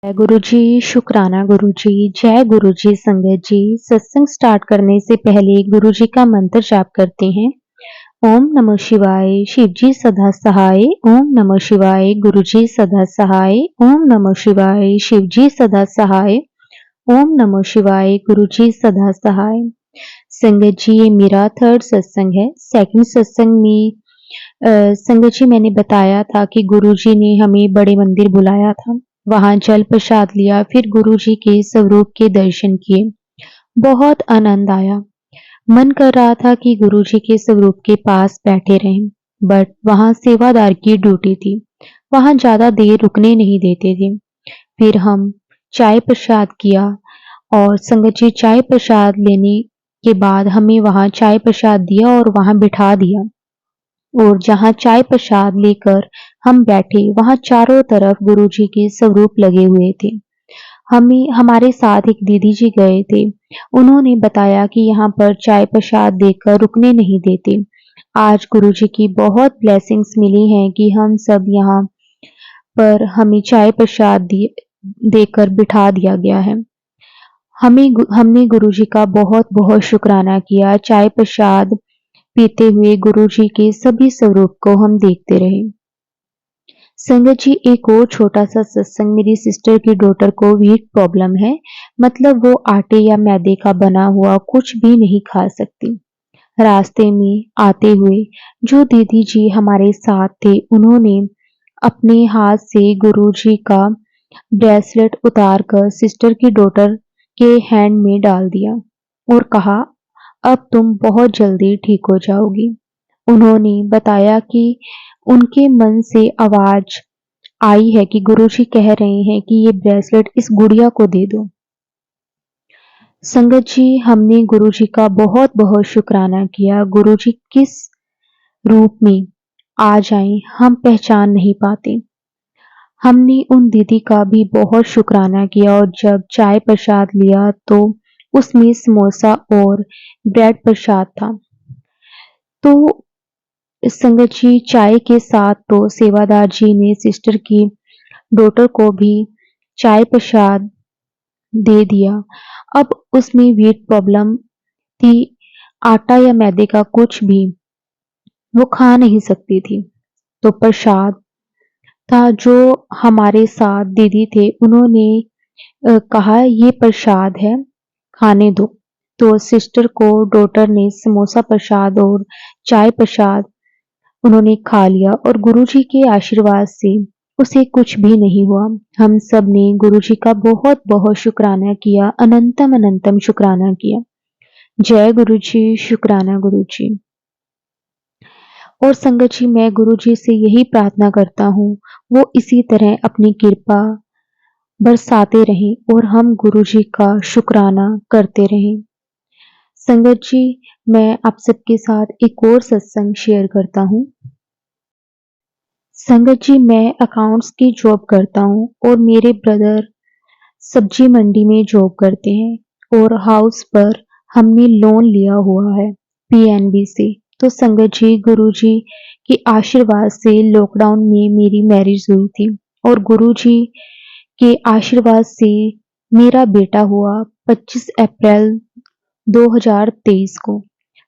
जय गुरु जी, शुक्राना गुरु जी, जय गुरु जी, संगत जी। सत्संग स्टार्ट करने से पहले गुरु जी का मंत्र जाप करते हैं। ओम नमः शिवाय, शिव जी सदा सहाय। ओम नमः शिवाय, गुरु जी सदा सहाय। ओम नमः शिवाय, शिव जी सदा सहाय। ओम नमः शिवाय, गुरु जी सदा सहाय। संगत जी, ये मेरा थर्ड सत्संग है। सेकंड सत्संग में संगत जी मैंने बताया था कि गुरु जी ने हमें बड़े मंदिर बुलाया था। वहां जल प्रसाद लिया, फिर गुरु जी के स्वरूप के दर्शन किए। बहुत आनंद आया। मन कर रहा था कि गुरु जी के स्वरूप के पास बैठे रहें, बट वहां सेवादार की ड्यूटी थी। वहां ज्यादा देर रुकने नहीं देते थे। फिर हम चाय प्रसाद किया और संगत जी चाय प्रसाद लेने के बाद हमें वहां चाय प्रसाद दिया और वहां बिठा दिया। और जहाँ चाय प्रसाद लेकर हम बैठे, वहां चारों तरफ गुरु जी के स्वरूप लगे हुए थे। हमारे साथ एक दीदी जी गए थे। उन्होंने बताया कि यहाँ पर चाय प्रसाद देकर रुकने नहीं देते। आज गुरु जी की बहुत ब्लेसिंग्स मिली हैं कि हम सब यहाँ पर हमें चाय प्रसाद देकर बिठा दिया गया है। हमने गुरु जी का बहुत बहुत शुक्राना किया। चाय प्रसाद पीते हुए गुरु जी के सभी स्वरूप को हम देखते रहे। संगत जी, एक और छोटा सा सत्संग। मेरी सिस्टर की डॉटर को वीट प्रॉब्लम है, मतलब वो आटे या मैदे का बना हुआ कुछ भी नहीं खा सकती। रास्ते में आते हुए जो दीदी जी हमारे साथ थे, उन्होंने अपने हाथ से गुरु जी का ब्रेसलेट उतार कर सिस्टर की डॉटर के हैंड में डाल दिया और कहा, अब तुम बहुत जल्दी ठीक हो जाओगी। उन्होंने बताया कि उनके मन से आवाज आई है कि गुरुजी कह रहे हैं कि ये ब्रेसलेट इस गुड़िया को दे दो। संगत जी, हमने गुरुजी का बहुत बहुत शुक्राना किया। गुरुजी किस रूप में आ जाएं हम पहचान नहीं पाते। हमने उन दीदी का भी बहुत शुक्राना किया और जब चाय प्रसाद लिया तो उसमें समोसा और ब्रेड प्रसाद था। तो संगत जी, चाय के साथ तो सेवादार जी ने सिस्टर की डॉटर को भी चाय प्रसाद दे दिया। अब उसमें वीट प्रॉब्लम थी, आटा या मैदे का कुछ भी वो खा नहीं सकती थी। तो प्रसाद था। जो हमारे साथ दीदी थे, उन्होंने कहा ये प्रसाद है, खाने दो। तो सिस्टर को डॉटर ने समोसा प्रसाद और चाय प्रसाद उन्होंने खा लिया और गुरुजी के आशीर्वाद से उसे कुछ भी नहीं हुआ। हम सब ने गुरुजी का बहुत बहुत शुक्राना किया, अनंतम अनंतम शुक्राना किया। जय गुरुजी, शुक्राना गुरुजी। और संगत जी, मैं गुरुजी से यही प्रार्थना करता हूँ, वो इसी तरह अपनी कृपा बरसाते रहें और हम गुरुजी का शुक्राना करते रहें। संगत जी, मैं आप सबके साथ एक और सत्संग शेयर करता हूँ। संगत जी, मैं अकाउंट्स की जॉब करता हूँ और मेरे ब्रदर सब्जी मंडी में जॉब करते हैं और हाउस पर हमने लोन लिया हुआ है पीएनबी से। तो संगत जी, गुरुजी के आशीर्वाद से लॉकडाउन में मेरी मैरिज हुई थी और गुरुजी के आशीर्वाद से मेरा बेटा हुआ 25 अप्रैल 2023 को।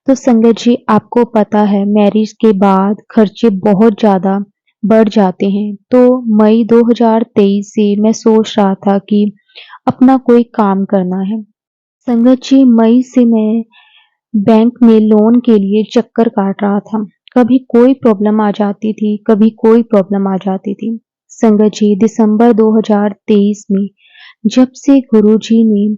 तो संगत जी, आपको पता है मैरिज के बाद खर्चे बहुत ज्यादा बढ़ जाते हैं। तो मई 2023 से मैं सोच रहा था कि अपना कोई काम करना है। संगत जी, मई से मैं बैंक में लोन के लिए चक्कर काट रहा था। कभी कोई प्रॉब्लम आ जाती थी, कभी कोई प्रॉब्लम आ जाती थी। संगत जी, दिसंबर 2023 में जब से गुरुजी ने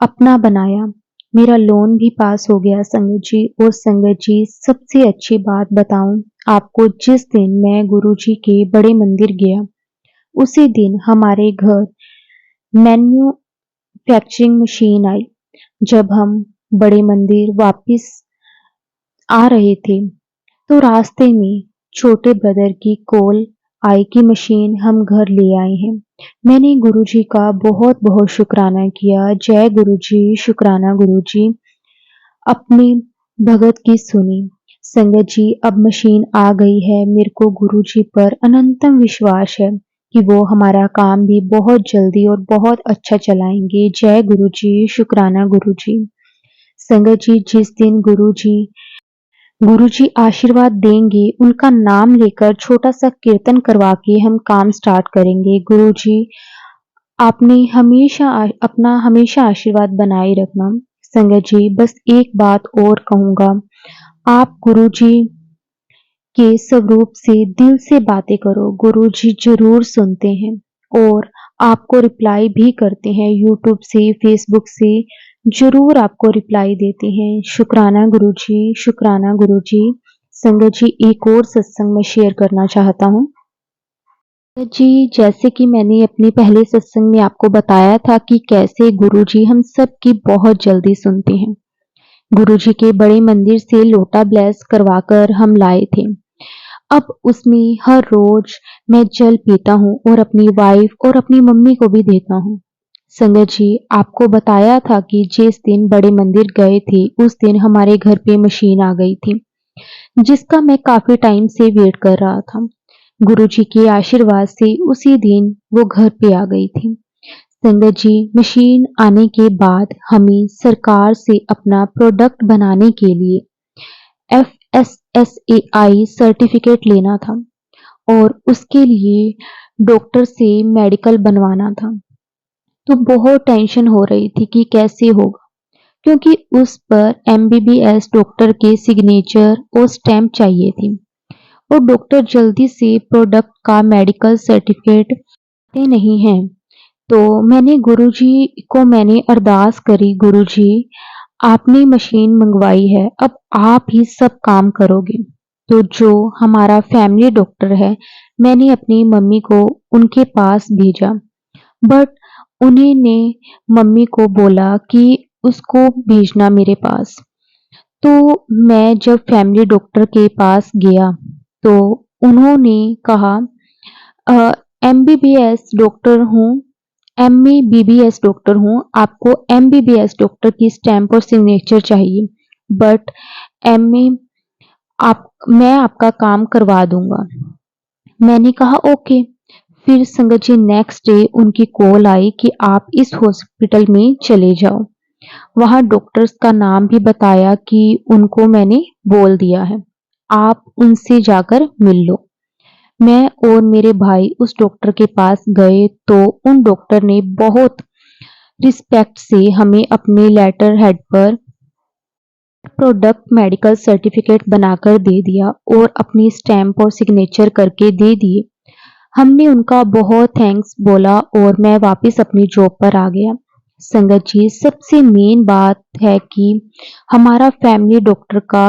अपना बनाया, मेरा लोन भी पास हो गया संगत जी। और संगत जी, सबसे अच्छी बात बताऊं आपको, जिस दिन मैं गुरुजी के बड़े मंदिर गया, उसी दिन हमारे घर मैन्युफैक्चरिंग मशीन आई। जब हम बड़े मंदिर वापस आ रहे थे, तो रास्ते में छोटे ब्रदर की कॉल आई कि मशीन हम घर ले आए हैं। मैंने गुरुजी का बहुत बहुत शुक्राना किया। जय गुरुजी, शुक्राना गुरुजी। अपनी भगत की सुनी। संगत जी, अब मशीन आ गई है। मेरे को गुरुजी पर अनंतम विश्वास है कि वो हमारा काम भी बहुत जल्दी और बहुत अच्छा चलाएंगे। जय गुरु जी, शुक्राना गुरु जी। संगत जी, जिस दिन गुरुजी आशीर्वाद देंगे, उनका नाम लेकर छोटा-सा कीर्तन करवा के हम काम स्टार्ट करेंगे। गुरुजी, आपने अपना हमेशा आशीर्वाद बनाए रखना। संगत जी, बस एक बात और कहूँगा, आप गुरुजी के स्वरूप से दिल से बातें करो। गुरुजी ज़रूर सुनते हैं और आपको रिप्लाई भी करते हैं। यूट्यूब से, फेसबुक से ज़रूर आपको रिप्लाई देते हैं। शुक्राना गुरुजी, शुक्राना गुरुजी। संगत जी, एक और सत्संग मैं शेयर करना चाहता हूँ। जी, जैसे कि मैंने अपने पहले सत्संग में आपको बताया था कि कैसे गुरुजी हम सबकी बहुत जल्दी सुनते हैं। गुरुजी के बड़े मंदिर से लोटा ब्लेस करवाकर हम लाए थे। अब उसमें हर रोज मैं जल पीता हूँ और अपनी वाइफ और अपनी मम्मी को भी देता हूँ। संगत जी, आपको बताया था कि जिस दिन बड़े मंदिर गए थे, उस दिन हमारे घर पे मशीन आ गई थी, जिसका मैं काफी टाइम से वेट कर रहा था। गुरुजी के आशीर्वाद से उसी दिन वो घर पे आ गई थी। संगत जी, मशीन आने के बाद हमें सरकार से अपना प्रोडक्ट बनाने के लिए FSSAI सर्टिफिकेट लेना था और उसके लिए डॉक्टर से मेडिकल बनवाना था। तो बहुत टेंशन हो रही थी कि कैसे होगा, क्योंकि उस पर MBBS डॉक्टर के सिग्नेचर और स्टैम्प चाहिए थी और डॉक्टर जल्दी से प्रोडक्ट का मेडिकल सर्टिफिकेट देते नहीं हैं। तो मैंने अरदास करी, गुरुजी आपने मशीन मंगवाई है, अब आप ही सब काम करोगे। तो जो हमारा फैमिली डॉक्टर है, मैंने अपनी मम्मी को उनके पास भेजा, बट उन्होंने मम्मी को बोला कि उसको भेजना मेरे पास। तो मैं जब फैमिली डॉक्टर के पास गया, तो उन्होंने कहा एमबीबीएस डॉक्टर हूँ, एमईबीबीएस डॉक्टर हूँ, आपको एमबीबीएस डॉक्टर की स्टैम्प और सिग्नेचर चाहिए, बट एमए मैं आपका काम करवा दूंगा। मैंने कहा ओके। फिर संगत जी, नेक्स्ट डे उनकी कॉल आई कि आप इस हॉस्पिटल में चले जाओ। वहाँ डॉक्टर्स का नाम भी बताया कि उनको मैंने बोल दिया है, आप उनसे जाकर मिल लो। मैं और मेरे भाई उस डॉक्टर के पास गए तो उन डॉक्टर ने बहुत रिस्पेक्ट से हमें अपने लेटर हेड पर प्रोडक्ट मेडिकल सर्टिफिकेट बनाकर दे दिया और अपनी स्टैम्प और सिग्नेचर करके दे दिए। हमने उनका बहुत थैंक्स बोला और मैं वापस अपनी जॉब पर आ गया। संगत जी, सबसे मेन बात है कि हमारा फैमिली डॉक्टर का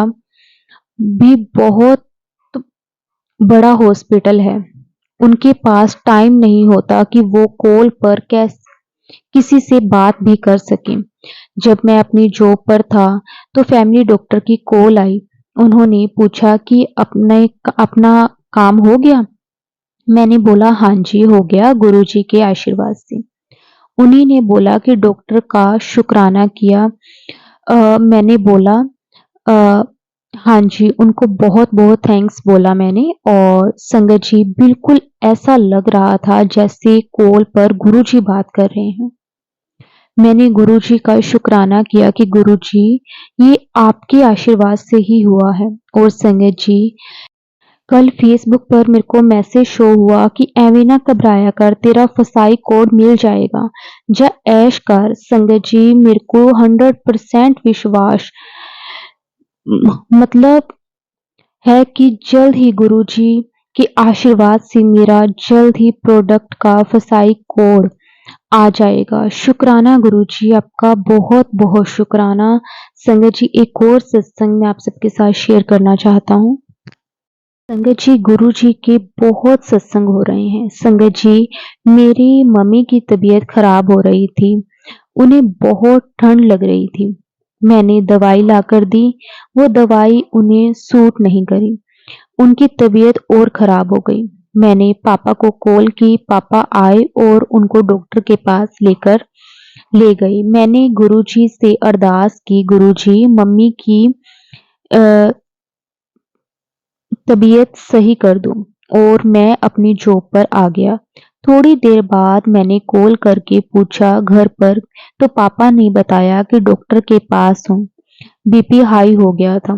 भी बहुत बड़ा हॉस्पिटल है। उनके पास टाइम नहीं होता कि वो कॉल पर किसी से बात भी कर सके। जब मैं अपनी जॉब पर था तो फैमिली डॉक्टर की कॉल आई। उन्होंने पूछा कि अपना काम हो गया? मैंने बोला हाँ जी, हो गया गुरुजी के आशीर्वाद से। उन्हीं ने बोला कि डॉक्टर का शुक्राना किया। मैंने बोला अ, हाँ जी, उनको बहुत-बहुत थैंक्स बोला मैंने और संगत जी, बिल्कुल ऐसा लग रहा था जैसे कॉल पर गुरुजी बात कर रहे हैं। मैंने गुरुजी का शुक्राना किया कि गुरुजी, ये आपके आशीर्वाद से ही हुआ है। और संगत जी, कल फेसबुक पर मेरे को मैसेज शो हुआ कि एवे ना घबराया कर, तेरा फसाई कोड मिल जाएगा, जा ऐश कर। संगत जी, मेरे को 100% विश्वास मतलब है कि जल्द ही गुरुजी के आशीर्वाद से मेरा जल्द ही प्रोडक्ट का फसाई कोड आ जाएगा। शुक्राना गुरुजी, आपका बहुत-बहुत शुक्राना। संगत जी, एक और सत्संग मैं आप सबके साथ शेयर करना चाहता हूँ। संगत जी, गुरुजी के बहुत सत्संग हो रहे हैं। संगत जी, मेरी मम्मी की तबीयत खराब हो रही थी। उन्हें बहुत ठंड लग रही थी। मैंने दवाई लाकर दी, वो दवाई उन्हें सूट नहीं करी। उनकी तबीयत और खराब हो गई। मैंने पापा को कॉल की, पापा आए और उनको डॉक्टर के पास लेकर ले गए। मैंने गुरुजी से अरदास की, गुरुजी मम्मी की अ, तबीयत सही कर दो और मैं अपनी जॉब पर आ गया। थोड़ी देर बाद मैंने कॉल करके पूछा घर पर, तो पापा ने बताया कि डॉक्टर के पास हूँ, बीपी हाई हो गया था।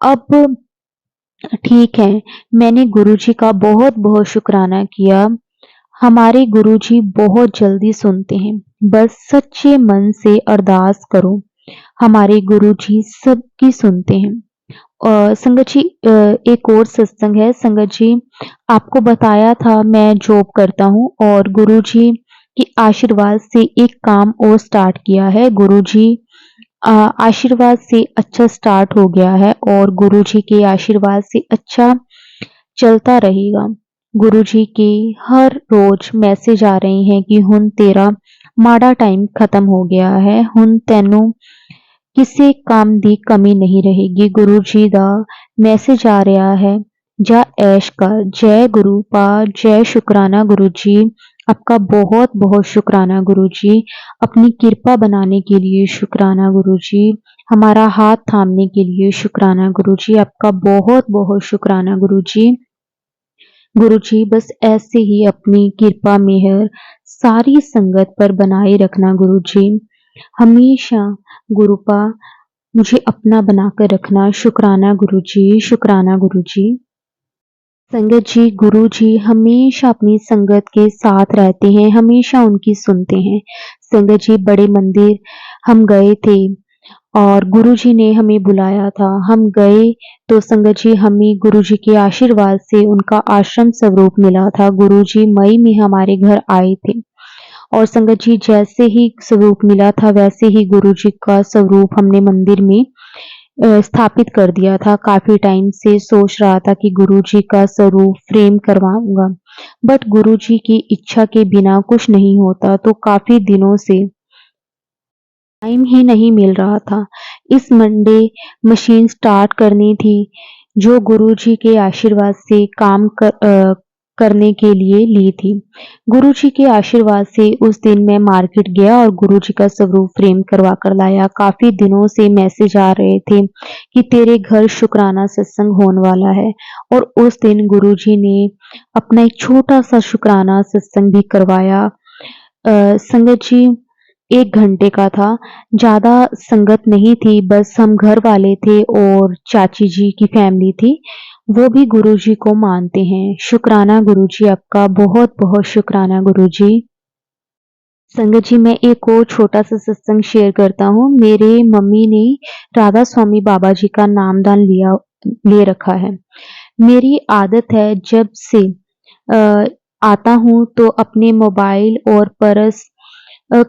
अब ठीक है, मैंने गुरुजी का बहुत-बहुत शुक्राना किया। हमारे गुरुजी बहुत जल्दी सुनते हैं, बस सच्चे मन से अरदास करो। हमारे गुरुजी सबकी सुनते हैं। संगत जी, एक और सत्संग है। संगत जी, आपको बताया था मैं जॉब करता हूँ और गुरुजी के आशीर्वाद से एक काम और स्टार्ट किया है। गुरुजी आशीर्वाद से अच्छा स्टार्ट हो गया है और गुरुजी के आशीर्वाद से अच्छा चलता रहेगा। गुरुजी के हर रोज मैसेज आ रहे हैं कि हुन तेरा माड़ा टाइम खत्म हो गया है, हुन तैनू ਕਿਸੇ काम ਦੀ कमी नहीं रहेगी। गुरु जी दा मैसेज आ रहा है, जा ऐश कर। जय गुरु पा, जय शुकराना गुरु जी। आपका बहुत बहुत शुकराना गुरु जी। अपनी कृपा बनाने के लिए शुकराना गुरु जी। हमारा हाथ थामने के लिए शुकराना गुरु जी। आपका बहुत बहुत शुकराना गुरु जी। गुरु जी, बस ऐसे ही अपनी कृपा मेहर सारी संगत पर बनाए रखना गुरु जी। हमेशा गुरुपा मुझे अपना बनाकर रखना। शुकराना गुरु जी, शुकराना गुरु जी। संगत जी, गुरु जी हमेशा अपनी संगत के साथ रहते हैं, हमेशा उनकी सुनते हैं। संगत जी, बड़े मंदिर हम गए थे और गुरुजी ने हमें बुलाया था। हम गए तो संगत जी हमें गुरुजी के आशीर्वाद से उनका आश्रम स्वरूप मिला था। गुरुजी मई में हमारे घर आए थे और संगत जी जैसे ही स्वरूप मिला था वैसे ही गुरुजी का स्वरूप हमने मंदिर में स्थापित कर दिया था। काफ़ी टाइम से सोच रहा था कि गुरुजी का स्वरूप फ्रेम करवाऊँगा, बट गुरुजी की इच्छा के बिना कुछ नहीं होता, तो काफ़ी दिनों से टाइम ही नहीं मिल रहा था। इस मंडे मशीन स्टार्ट करनी थी, जो गुरुजी के आशीर्वाद से करने के लिए ली थी। गुरुजी के आशीर्वाद से उस दिन मैं मार्केट गया और गुरुजी का स्वरूप फ्रेम करवा कर लाया। काफ़ी दिनों से मैसेज आ रहे थे कि तेरे घर शुकराना सत्संग होने वाला है और उस दिन गुरुजी ने अपना एक छोटा-सा शुकराना सत्संग भी करवाया। संगत जी 1 घंटे का था, ज़्यादा संगत नहीं थी, बस हम घर वाले थे और चाची जी की फैमिली थी, वो भी गुरुजी को मानते हैं। शुकराना गुरुजी, आपका बहुत-बहुत शुकराना गुरुजी। संगत जी, मैं एक और छोटा-सा सत्संग शेयर करता हूँ। मेरे मम्मी ने राधा स्वामी बाबा जी का नामदान ले रखा है। मेरी आदत है जब से अ, आता हूँ तो अपने मोबाइल और पर्स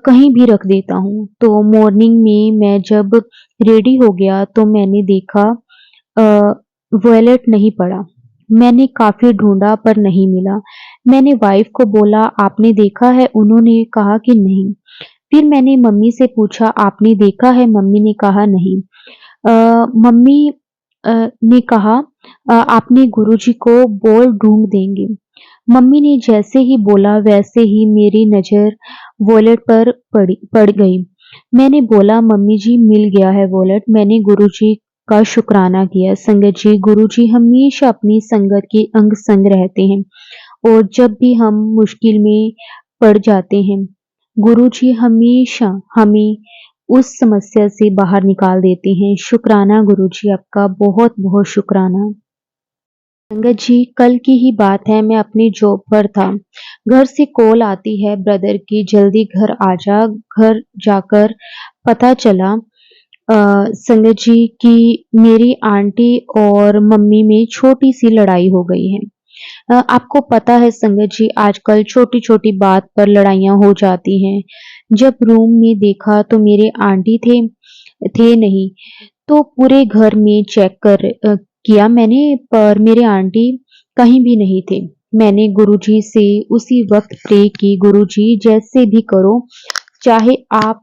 कहीं भी रख देता हूँ। तो मॉर्निंग में मैं जब रेडी हो गया तो मैंने देखा अ, वॉलेट नहीं पड़ा। मैंने काफ़ी ढूँढा पर नहीं मिला। मैंने वाइफ़ को बोला आपने देखा है? उन्होंने कहा कि नहीं। फिर मैंने मम्मी से पूछा आपने देखा है? मम्मी ने कहा नहीं। मम्मी ने कहा आपने गुरुजी को बोल ढूँढ देंगे। मम्मी ने जैसे ही बोला वैसे ही मेरी नज़र वॉलेट पर पड़ गई। मैंने बोला मम्मी जी मिल गया है वॉलेट। मैंने गुरुजी का शुकराना किया। संगत जी, गुरुजी हमेशा अपनी संगत के अंग संग रहते हैं और जब भी हम मुश्किल में पड़ जाते हैं, गुरुजी हमेशा हमें उस समस्या से बाहर निकाल देते हैं। शुकराना गुरुजी, आपका बहुत-बहुत शुकराना। संगत जी, कल की ही बात है, मैं अपनी जॉब पर था। घर से कॉल आती है ब्रदर की जल्दी घर आ जा। घर जाकर पता चला संगत जी कि मेरी आंटी और मम्मी में छोटी-सी लड़ाई हो गई है। आपको पता है संगत जी आजकल छोटी-छोटी बात पर लड़ाइयाँ हो जाती हैं। जब रूम में देखा तो मेरे आंटी थे नहीं, तो पूरे घर में किया मैंने पर मेरे आंटी कहीं भी नहीं थे। मैंने गुरुजी से उसी वक़्त प्रे की गुरुजी जैसे भी करो, चाहे आप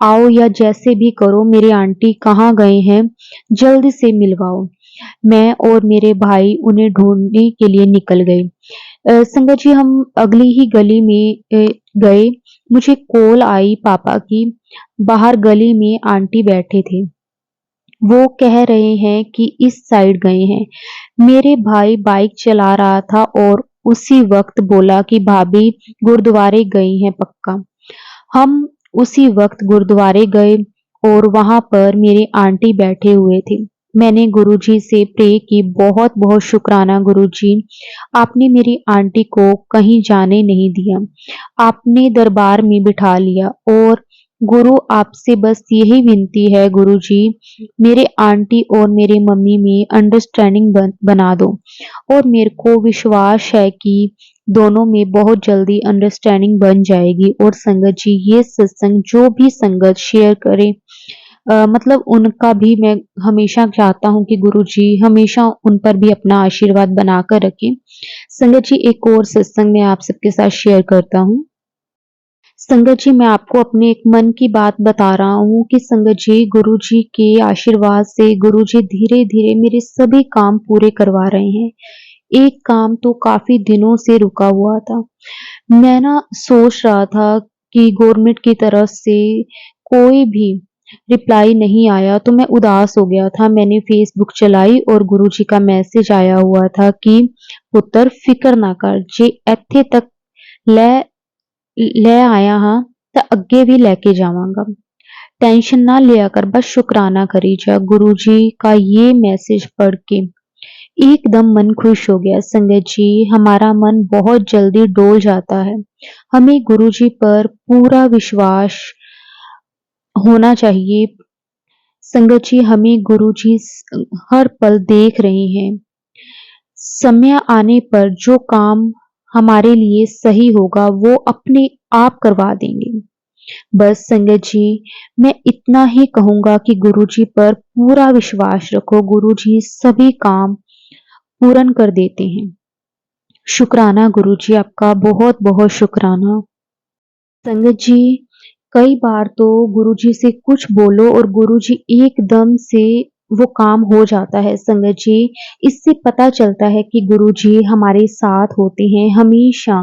आओ या जैसे भी करो मेरे आंटी कहाँ गए हैं, जल्द से मिलवाओ। मैं और मेरे भाई उन्हें ढूँढने के लिए निकल गए। संगत जी हम अगली ही गली में गए। मुझे कॉल आई पापा की, बाहर गली में आंटी बैठे थे। वो कह रहे हैं कि इस साइड गए हैं। मेरे भाई बाइक चला रहा था और उसी वक्त बोला कि भाभी गुरुद्वारे गई हैं पक्का। हम उसी वक्त गुरुद्वारे गए और वहां पर मेरे आंटी बैठे हुए थे। मैंने गुरुजी से प्रे की, बहुत बहुत शुक्राना गुरुजी, आपने मेरी आंटी को कहीं जाने नहीं दिया, आपने दरबार में बिठा लिया। और गुरु आपसे बस यही विनती है गुरुजी, मेरे आंटी और मेरे मम्मी में अंडरस्टैंडिंग बना दो। और मेरे को विश्वास है कि दोनों में बहुत जल्दी अंडरस्टैंडिंग बन जाएगी। और संगत जी, ये सत्संग जो भी संगत शेयर करे, मतलब उनका भी मैं हमेशा चाहता हूँ कि गुरुजी हमेशा उन पर भी अपना आशीर्वाद बनाकर रखें। संगत जी, एक और सत्संग मैं आप सबके साथ शेयर करता हूँ। संगत जी, मैं आपको अपने एक मन की बात बता रहा हूँ कि संगत जी, गुरुजी के आशीर्वाद से गुरुजी धीरे-धीरे मेरे सभी काम पूरे करवा रहे हैं। एक काम तो काफ़ी दिनों से रुका हुआ था। मैं ना सोच रहा था कि गवर्नमेंट की तरफ से कोई भी रिप्लाई नहीं आया, तो मैं उदास हो गया था। मैंने फेसबुक चलाई और गुरुजी का मैसेज आया हुआ था कि पुत्र फिक्र ना कर, जे इत्थे तक ले ले आया हाँ तो अगे भी लेके जावांगा। टेंशन ना लिया कर, बस शुक्राना करी जा। गुरुजी का ये मैसेज पढ़ के एकदम मन खुश हो गया। संगत जी, हमारा मन बहुत जल्दी डोल जाता है। हमें गुरुजी पर पूरा विश्वास होना चाहिए। संगत जी, हमें गुरुजी हर पल देख रहे हैं। समय आने पर जो काम हमारे लिए सही होगा वो अपने आप करवा देंगे। बस संगत जी, मैं इतना ही कहूँगा कि गुरुजी पर पूरा विश्वास रखो, गुरुजी सभी काम पूर्ण कर देते हैं। शुक्राना गुरुजी, आपका बहुत-बहुत शुक्राना। संगत जी, कई बार तो गुरुजी से कुछ बोलो और गुरुजी एकदम से वो काम हो जाता है। संगत जी, इससे पता चलता है कि गुरुजी हमारे साथ होते हैं हमेशा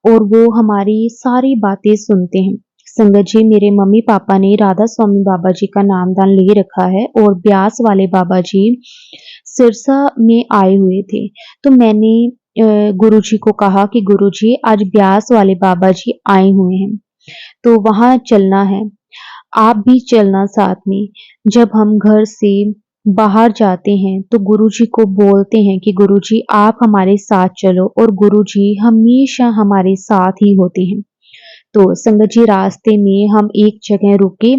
और वो हमारी सारी बातें सुनते हैं। संगत जी, मेरे मम्मी पापा ने राधा स्वामी बाबा जी का नामदान ले रखा है और ब्यास वाले बाबा जी सिरसा में आए हुए थे। तो मैंने गुरुजी को कहा कि गुरुजी, आज ब्यास वाले बाबा जी आए हुए हैं, तो वहाँ चलना है, आप भी चलना साथ में। जब हम घर से बाहर जाते हैं तो गुरुजी को बोलते हैं कि गुरुजी आप हमारे साथ चलो, और गुरुजी हमेशा हमारे साथ ही होते हैं। तो संगत जी, रास्ते में हम एक जगह रुके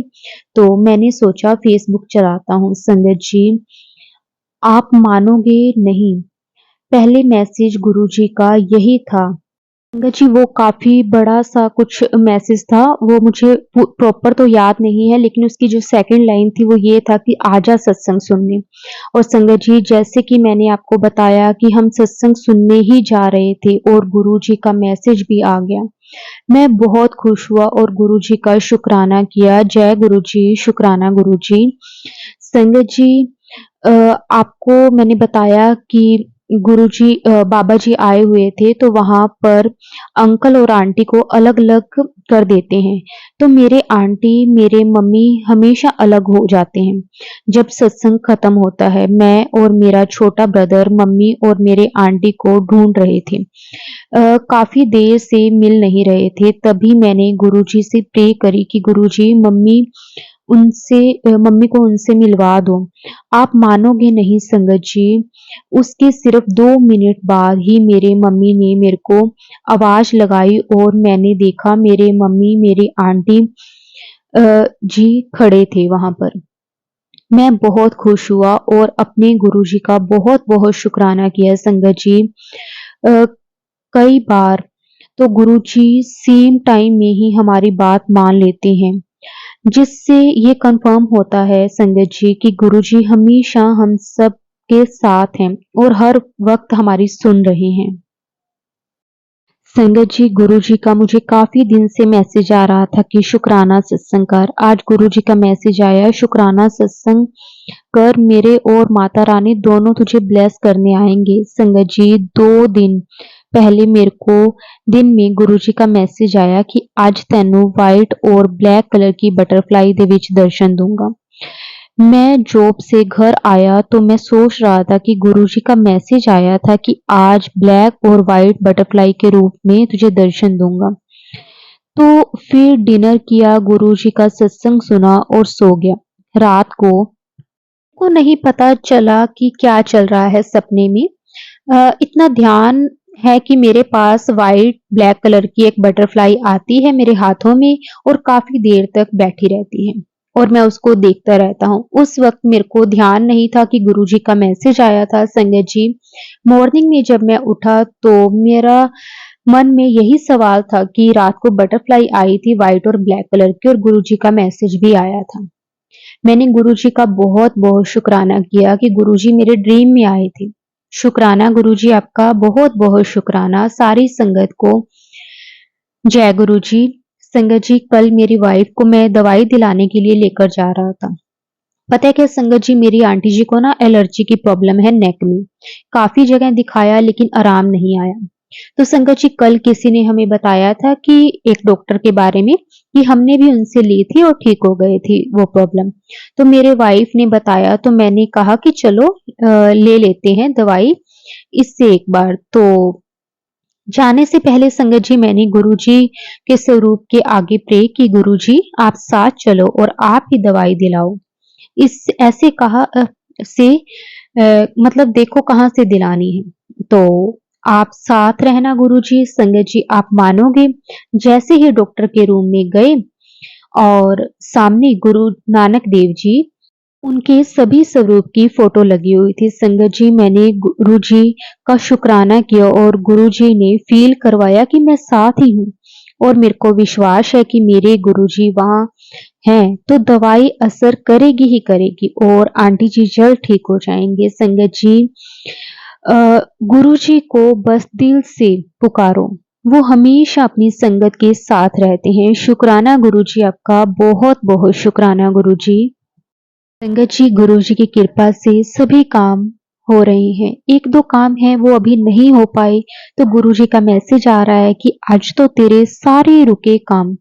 तो मैंने सोचा फेसबुक चलाता हूँ। संगत जी, आप मानोगे नहीं, पहले मैसेज गुरुजी का यही था। संगत जी, वो काफ़ी बड़ा-सा कुछ मैसेज था, वो मुझे प्रॉपर तो याद नहीं है, लेकिन उसकी जो सेकंड लाइन थी वो ये था कि आजा सत्संग सुनने। और संगत जी, जैसे कि मैंने आपको बताया कि हम सत्संग सुनने ही जा रहे थे और गुरुजी का मैसेज भी आ गया। मैं बहुत खुश हुआ और गुरुजी का शुक्राना किया। जय गुरुजी, शुक्राना गुरुजी। संगत जी, आपको मैंने बताया कि गुरुजी बाबा जी आए हुए थे, तो वहाँ पर अंकल और आंटी को अलग-अलग कर देते हैं। तो मेरे आंटी, मेरे मम्मी हमेशा अलग हो जाते हैं। जब सत्संग खत्म होता है, मैं और मेरा छोटा ब्रदर मम्मी और मेरे आंटी को ढूँढ रहे थे। काफ़ी देर से मिल नहीं रहे थे, तभी मैंने गुरुजी से प्रे करी कि गुरुजी मम्मी को उनसे मिलवा दो। आप मानोगे नहीं संगत जी, उसके सिर्फ 2 मिनट बाद ही मेरे मम्मी ने मेरे को आवाज़ लगाई और मैंने देखा मेरे मम्मी, मेरी आंटी जी खड़े थे वहाँ पर। मैं बहुत खुश हुआ और अपने गुरुजी का बहुत-बहुत शुक्राना किया संगत जी। अ, कई बार तो गुरुजी सेम टाइम में ही हमारी बात मान लेते हैं, जिससे ये कन्फर्म होता है संगत जी कि गुरुजी हमेशा हम सब के साथ हैं और हर वक़्त हमारी सुन रहे हैं। संगत जी, गुरुजी का मुझे काफ़ी दिन से मैसेज आ रहा था कि शुक्राना सत्संग कर। आज गुरुजी का मैसेज आया, शुक्राना सत्संग कर, मेरे और माता रानी दोनों तुझे ब्लेस करने आएँगे। संगत जी, 2 दिन पहले मेरे को दिन में गुरुजी का मैसेज आया कि आज तैनू व्हाइट और ब्लैक कलर की बटरफ्लाई दे विच दर्शन दूँगा। मैं जॉब से घर आया तो मैं सोच रहा था कि गुरुजी का मैसेज आया था कि आज ब्लैक और व्हाइट बटरफ्लाई के रूप में तुझे दर्शन दूंगा। तो फिर डिनर किया, गुरुजी का सत्संग सुना और सो गया। रात को नहीं पता चला कि क्या चल रहा है सपने में। इतना ध्यान है कि मेरे पास व्हाइट ब्लैक कलर की एक बटरफ्लाई आती है मेरे हाथों में और काफी देर तक बैठी रहती है और मैं उसको देखता रहता हूँ। उस वक्त मेरे को ध्यान नहीं था कि गुरुजी का मैसेज आया था। संगत जी, मॉर्निंग में जब मैं उठा तो मेरा मन में यही सवाल था कि रात को बटरफ्लाई आई थी व्हाइट और ब्लैक कलर की और गुरुजी का मैसेज भी आया था। मैंने गुरुजी का बहुत-बहुत शुक्राना किया कि गुरुजी मेरे ड्रीम में आए थे। शुक्राना गुरुजी, आपका बहुत-बहुत शुक्राना। सारी संगत को जय गुरुजी। संगत जी, कल मेरी वाइफ को मैं दवाई दिलाने के लिए लेकर जा रहा था। पता है क्या संगत जी, मेरी आंटी जी को ना एलर्जी की प्रॉब्लम है नेक में। काफी जगह दिखाया लेकिन आराम नहीं आया। तो संगत जी, कल किसी ने हमें बताया था कि एक डॉक्टर के बारे में कि हमने भी उनसे ली थी और ठीक हो गई थी वो प्रॉब्लम। तो मेरे वाइफ ने बताया तो मैंने कहा कि चलो ले लेते हैं दवाई इससे एक बार। तो जाने से पहले संगत जी, मैंने गुरुजी के स्वरूप के आगे प्रे कि गुरुजी आप साथ चलो और आप ही दवाई दिलाओ। इस ऐसे कहा से मतलब देखो कहाँ से दिलानी है। तो आप साथ रहना गुरुजी। संगत जी, आप मानोगे, जैसे ही डॉक्टर के रूम में गए और सामने गुरु नानक देव जी, उनके सभी स्वरूप की फोटो लगी हुई थी। संगत जी, मैंने गुरुजी का शुक्राना किया और गुरुजी ने फील करवाया कि मैं साथ ही हूँ और मेरे को विश्वास है कि मेरे गुरुजी वहाँ हैं तो दवाई असर करेगी ही करेगी और आंटी जी जल्द ठीक हो जाएंगे। संगत जी, गुरुजी को बस दिल से पुकारो, वो हमेशा अपनी संगत के साथ रहते हैं। शुक्राना गुरुजी, आपका बहुत बहुत शुक्राना गुरुजी। संगत जी, गुरुजी की कृपा से सभी काम हो रहे हैं। एक दो काम है वो अभी नहीं हो पाए तो गुरुजी का मैसेज आ रहा है कि आज तो तेरे सारे रुके काम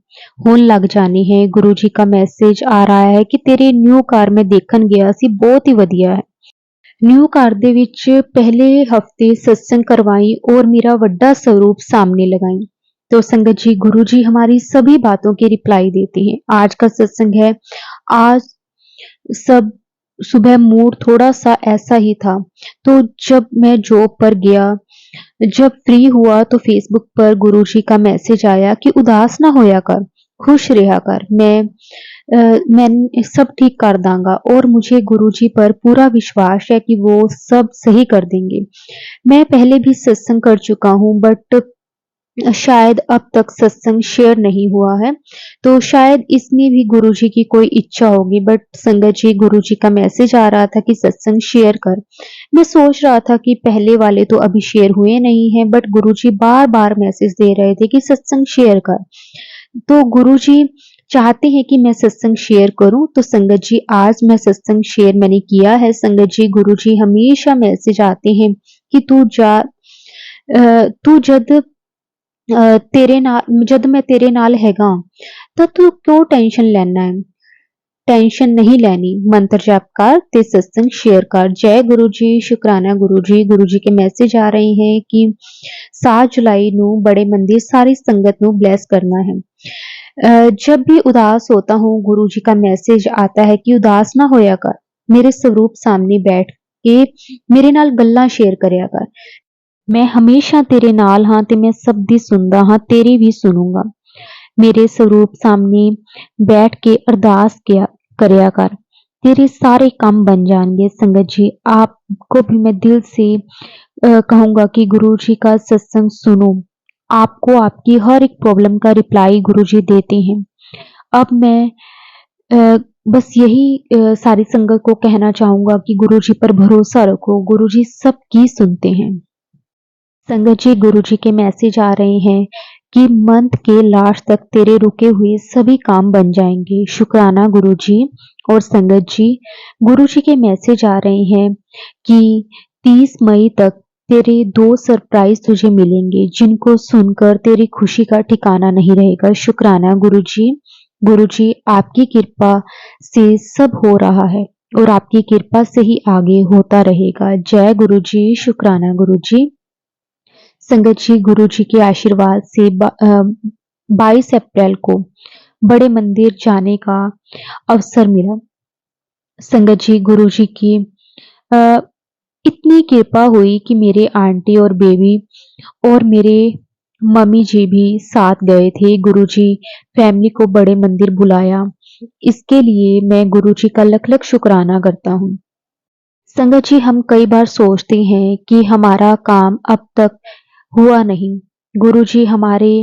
होन लग जाने हैं। गुरुजी का मैसेज आ रहा है कि तेरे न्यू कार में देखन गया सी बहुत ही वधिया है। न्यू कार ਦੇ ਵਿੱਚ पहले हफ्ते सत्संग करवाई और मेरा वड्डा स्वरूप सामने लगाई। तो संगत जी, गुरुजी हमारी सभी बातों की रिप्लाई देते हैं। आज का सत्संग है। आज सब सुबह मूड थोड़ा-सा ऐसा ही था। तो जब मैं जॉब पर गया, जब फ्री हुआ तो फेसबुक पर गुरुजी का मैसेज आया कि उदास ना होया कर, खुश रहा कर। मैं सब ठीक कर दांगा और मुझे गुरुजी पर पूरा विश्वास है कि वो सब सही कर देंगे। मैं पहले भी सत्संग कर चुका हूँ बट शायद अब तक सत्संग शेयर नहीं हुआ है, तो शायद इसमें भी गुरुजी की कोई इच्छा होगी। बट संगत जी, गुरुजी का मैसेज आ रहा था कि सत्संग शेयर कर। मैं सोच रहा था कि पहले वाले तो अभी शेयर हुए नहीं हैं बट गुरुजी बार-बार मैसेज दे रहे थे कि सत्संग शेयर कर। तो गुरुजी चाहते हैं कि मैं सत्संग शेयर करूं तो संगत जी, आज मैं सत्संग शेयर मैंने किया है। संगत जी, गुरुजी हमेशा मैसेज आते हैं कि तू जद तेरे नाल जद मैं तेरे नाल हैगा ਤਾਂ ਤੂੰ ਕਿਉਂ ਟੈਨਸ਼ਨ ਲੈਣਾ ਹੈ। टेंशन नहीं लैनी, मंत्र जाप कर ते सत्संग शेयर कर। जय गुरु जी। शुकराना गुरु जी। गुरु जी के मैसेज आ रहे हैं कि 7 जुलाई नू बड़े मंदिर सारी संगत नू ब्लेस करना है। जब भी उदास होता हूँ गुरु जी का मैसेज आता है कि उदास ना होया कर, मेरे स्वरूप सामने बैठ के मेरे नाल गल्लां शेयर करया कर। मैं हमेशा तेरे नाल हाँ ते मैं सब दी सुनदा हाँ, तेरी भी सुनूंगा। मेरे स्वरूप सामने बैठ के अरदास किया करया कर, तेरे सारे काम बन जाएंगे। संगत जी, आपको भी मैं दिल से कहूंगा कि गुरु जी का सत्संग सुनो। आपको आपकी हर एक प्रॉब्लम का रिप्लाई गुरु जी देते हैं। अब मैं बस यही सारी संगत को कहना चाहूंगा कि गुरु जी पर भरोसा रखो, गुरु जी सबकी सुनते हैं। संगत जी, गुरु जी के मैसेज आ रहे हैं कि मंथ के लास्ट तक तेरे रुके हुए सभी काम बन जाएंगे। शुक्राना गुरु जी। और संगत जी, गुरु जी के मैसेज आ रहे हैं कि 30 मई तक तेरे 2 सरप्राइज तुझे मिलेंगे जिनको सुनकर तेरी खुशी का ठिकाना नहीं रहेगा। शुक्राना गुरु जी। गुरु जी, आपकी कृपा से सब हो रहा है और आपकी कृपा से ही आगे होता रहेगा। जय गुरु जी, शुक्राना गुरु जी। संगत जी, गुरु जी के आशीर्वाद से 22 अप्रैल को बड़े मंदिर जाने का अवसर मिला। संगत जी, गुरु जी की अ, इतनी कृपा हुई कि मेरे आंटी और बेबी और मेरे मम्मी जी भी साथ गए थे। गुरु जी फैमिली को बड़े मंदिर बुलाया। इसके लिए मैं गुरु जी का लख-लख शुक्राना करता हूँ। संगत जी, हम कई बार सोचते हैं कि हमारा काम अब तक हुआ नहीं। गुरुजी हमारे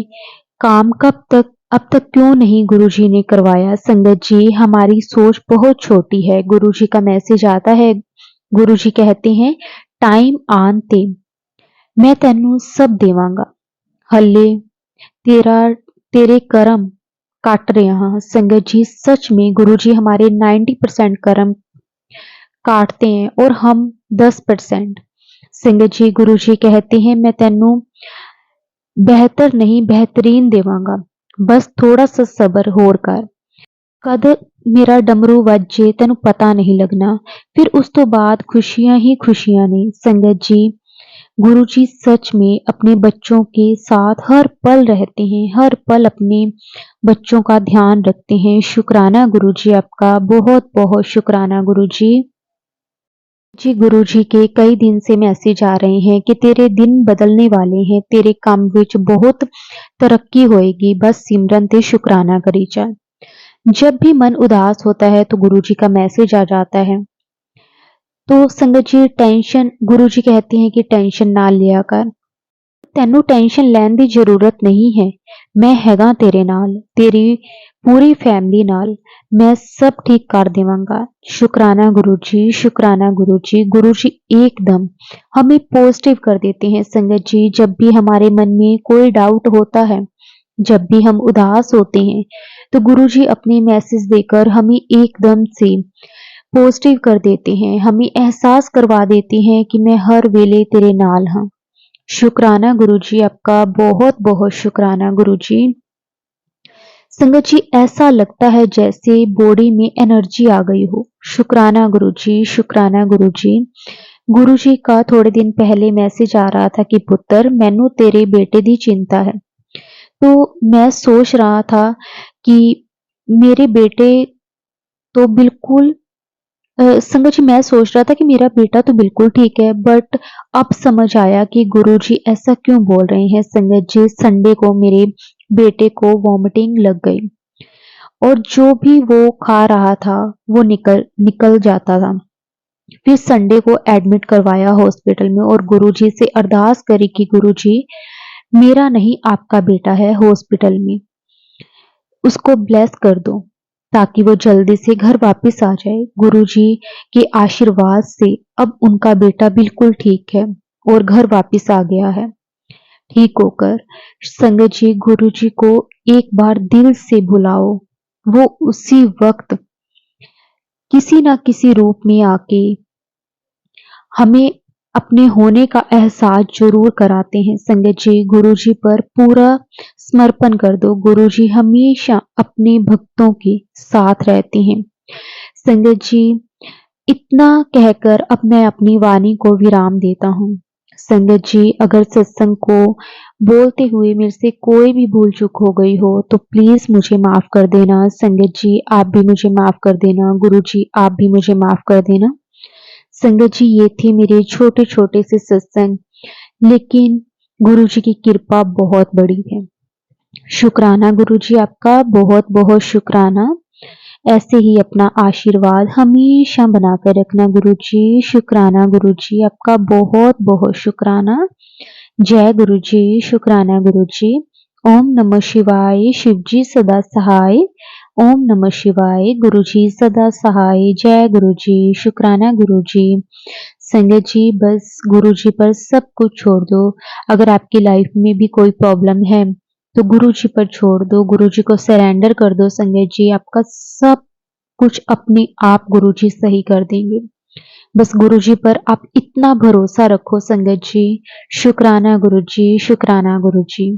काम अब तक क्यों नहीं गुरुजी ने करवाया? संगत जी, हमारी सोच बहुत छोटी है। गुरुजी का मैसेज आता है, गुरुजी कहते हैं, टाइम आन ते मैं तेनू सब देवांगा। हले तेरा तेरे कर्म काट रहा हाँ। संगत जी, सच में गुरुजी हमारे 90% कर्म काटते हैं और हम 10%। संगत जी, गुरुजी कहते हैं, मैं तेनू बेहतर नहीं बेहतरीन देवांगा, बस थोड़ा सा सबर होर कर। कद मेरा डमरू वजे तेन पता नहीं लगना। फिर उस तो बाद खुशियां ही खुशियां ने। संगत जी, गुरु जी सच में अपने बच्चों के साथ हर पल रहते हैं, हर पल अपने बच्चों का ध्यान रखते हैं। शुक्राना गुरु जी, आपका बहुत बहुत शुक्राना गुरु जी। जी, गुरुजी के कई दिन से मैसेज आ रहे हैं कि तेरे दिन बदलने वाले हैं, तेरे काम विच बहुत तरक्की होएगी, बस सिमरन ते शुक्राना करी जा। जब भी मन उदास होता है तो गुरुजी का मैसेज आ जाता है। तो संगत जी, टेंशन गुरुजी कहते हैं कि टेंशन ना लिया कर। तैनू टेंशन लैन दी जरूरत नहीं है। मैं हैगा तेरे नाल, तेरी पूरी फैमिली नाल। मैं सब ठीक कर देवांगा। शुक्राना गुरु जी, शुक्राना गुरु जी। गुरु जी एकदम हमें पॉजिटिव कर देते हैं। संगत जी, जब भी हमारे मन में कोई डाउट होता है, जब भी हम उदास होते हैं, तो गुरु जी अपने मैसेज देकर हमें एकदम से पॉजिटिव कर देते हैं। हमें एहसास करवा देते हैं कि मैं हर वेले तेरे नाल हाँ। शुक्राना गुरुजी, आपका बहुत बहुत शुक्राना गुरुजी। संगत जी, ऐसा लगता है जैसे बॉडी में एनर्जी आ गई हो। शुक्राना गुरुजी, शुक्राना गुरुजी। गुरुजी का थोड़े दिन पहले मैसेज आ रहा था कि पुत्र, मैनू तेरे बेटे दी चिंता है। तो मैं सोच रहा था कि मेरे बेटे तो बिल्कुल संगत जी, मैं सोच रहा था कि मेरा बेटा तो बिल्कुल ठीक है, बट अब समझ आया कि गुरुजी ऐसा क्यों बोल रहे हैं। संगत जी, संडे को मेरे बेटे को वॉमिटिंग लग गई और जो भी वो खा रहा था वो निकल निकल जाता था। फिर संडे को एडमिट करवाया हॉस्पिटल में और गुरुजी से अरदास करी कि गुरुजी, मेरा नहीं आपका बेटा है हॉस्पिटल में, उसको ब्लेस कर दो ताकि वो जल्दी से घर वापस आ जाए। गुरुजी के आशीर्वाद से अब उनका बेटा बिल्कुल ठीक है और घर वापस आ गया है ठीक होकर। संगत जी, गुरुजी को एक बार दिल से बुलाओ, वो उसी वक्त किसी ना किसी रूप में आके हमें अपने होने का एहसास जरूर कराते हैं। संगत जी, गुरुजी पर पूरा समर्पण कर दो। गुरुजी हमेशा अपने भक्तों के साथ रहते हैं। संगत जी, इतना कहकर अब मैं अपनी वाणी को विराम देता हूँ। संगत जी, अगर सत्संग को बोलते हुए मेरे से कोई भी भूल चूक हो गई हो तो प्लीज मुझे माफ कर देना। संगत जी, आप भी मुझे माफ कर देना। गुरु जी, आप भी मुझे माफ कर देना। संगत जी, ये थे मेरे छोटे छोटे से सत्संग, लेकिन गुरु जी की कृपा बहुत बड़ी है। शुक्राना गुरु जी, आपका बहुत बहुत शुक्राना। ऐसे ही अपना आशीर्वाद हमेशा बनाकर रखना गुरु जी। शुक्राना गुरु जी, आपका बहुत बहुत शुक्राना। जय गुरु जी, शुक्राना गुरु जी। ओम नमः शिवाय। शिव जी सदा सहाय। ओम नमः शिवाय। गुरु जी सदा सहाय। जय गुरु जी, शुक्राना गुरु जी। संगत जी, बस गुरु जी पर सब कुछ छोड़ दो। अगर आपकी लाइफ में भी कोई प्रॉब्लम है तो गुरु जी पर छोड़ दो, गुरु जी को सरेंडर कर दो। संगत जी, आपका सब कुछ अपने आप गुरु जी सही कर देंगे। बस गुरु जी पर आप इतना भरोसा रखो। संगत जी, शुक्राना गुरु जी, शुक्राना गुरु जी।